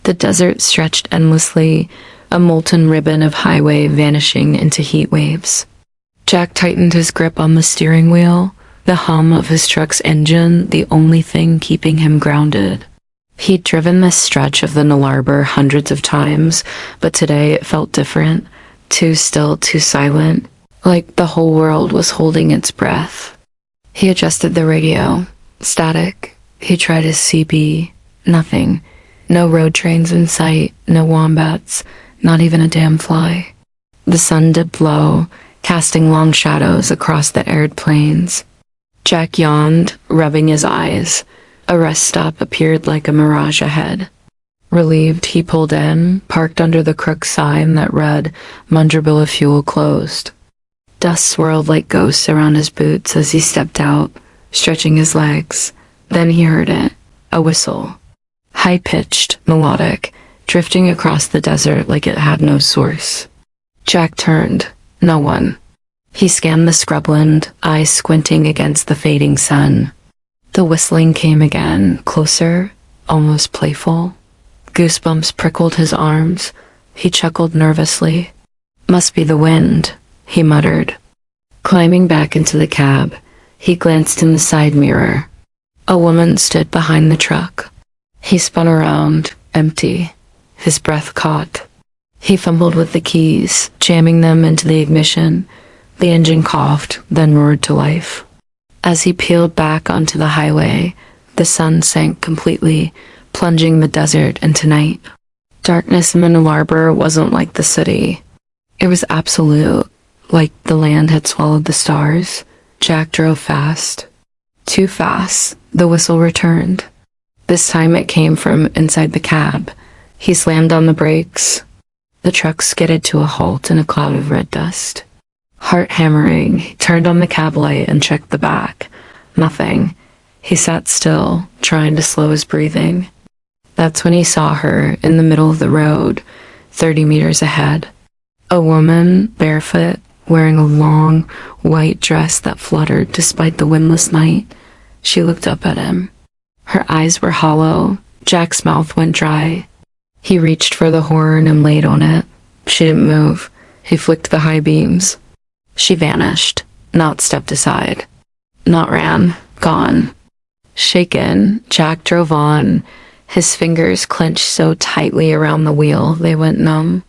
The desert stretched endlessly, a molten ribbon of highway vanishing into heat waves. Jack tightened his grip on the steering wheel, the hum of his truck's engine the only thing keeping him grounded. He'd driven this stretch of the Nullarbor hundreds of times, but today it felt different, too still, too silent, like the whole world was holding its breath. He adjusted the radio. Static. He tried his CB. Nothing. No road trains in sight, no wombats, not even a damn fly. The sun dipped low, casting long shadows across the arid plains. Jack yawned, rubbing his eyes. A rest stop appeared like a mirage ahead. Relieved, he pulled in, parked under the crook sign that read, "Mundrabilla Fuel Closed." Dust swirled like ghosts around his boots as he stepped out, stretching his legs. Then he heard it, a whistle. High-pitched, melodic, drifting across the desert like it had no source. Jack turned. No one. He scanned the scrubland, eyes squinting against the fading sun. The whistling came again, closer, almost playful. Goosebumps prickled his arms. He chuckled nervously. "Must be the wind," he muttered. Climbing back into the cab, he glanced in the side mirror. A woman stood behind the truck. He spun around, empty. His breath caught. He fumbled with the keys, jamming them into the ignition. The engine coughed, then roared to life. As he peeled back onto the highway, the sun sank completely, plunging the desert into night. Darkness in Nullarbor wasn't like the city. It was absolute, like the land had swallowed the stars. Jack drove fast. Too fast. The whistle returned. This time it came from inside the cab. He slammed on the brakes. The truck skidded to a halt in a cloud of red dust. Heart hammering, he turned on the cab light and checked the back. Nothing. He sat still, trying to slow his breathing. That's when he saw her in the middle of the road, 30 meters ahead. A woman, barefoot, wearing a long, white dress that fluttered despite the windless night. She looked up at him. Her eyes were hollow. Jack's mouth went dry. He reached for the horn and laid on it. She didn't move. He flicked the high beams. She vanished, not stepped aside. Not ran. Gone. Shaken, Jack drove on. His fingers clenched so tightly around the wheel they went numb.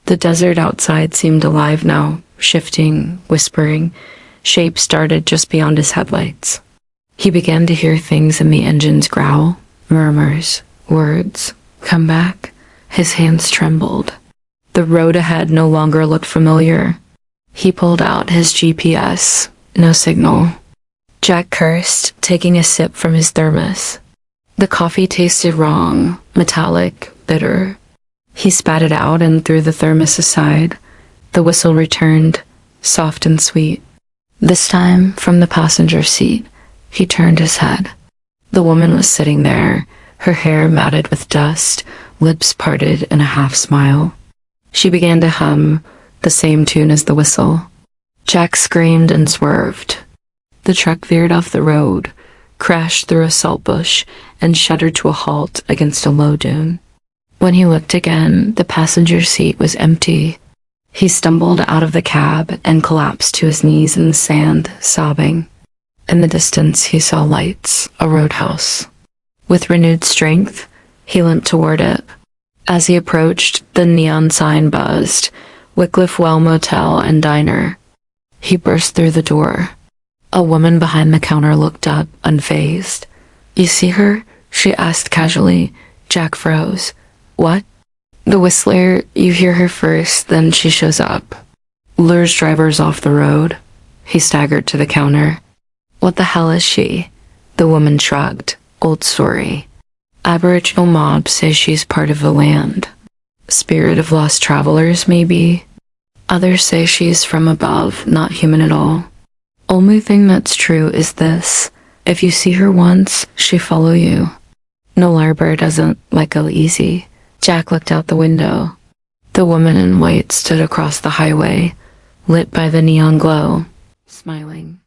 The desert outside seemed alive now, shifting, whispering. Shapes darted just beyond his headlights. He began to hear things in the engine's growl, murmurs, words. Come back. His hands trembled. The road ahead no longer looked familiar. He pulled out his GPS. No signal. Jack cursed, taking a sip from his thermos. The coffee tasted wrong, metallic, bitter. He spat it out and threw the thermos aside. The whistle returned, soft and sweet. This time, from the passenger seat, he turned his head. The woman was sitting there, her hair matted with dust, lips parted in a half-smile. She began to hum, the same tune as the whistle. Jack screamed and swerved. The truck veered off the road, crashed through a salt bush, and shuddered to a halt against a low dune. When he looked again, the passenger seat was empty. He stumbled out of the cab and collapsed to his knees in the sand, sobbing. In the distance, he saw lights, a roadhouse. With renewed strength, he limped toward it. As he approached, the neon sign buzzed, Wycliffe Well Motel and Diner. He burst through the door. A woman behind the counter looked up, unfazed. "You see her?" she asked casually. Jack froze. "What?" "The whistler, you hear her first, then she shows up. Lures drivers off the road." He staggered to the counter. "What the hell is she?" The woman shrugged. "Old story. Aboriginal mobs say she's part of the land. Spirit of lost travelers, maybe. Others say she's from above, not human at all. Only thing that's true is this. If you see her once, she follow you. Nullarbor doesn't let go easy." Jack looked out the window. The woman in white stood across the highway, lit by the neon glow, smiling.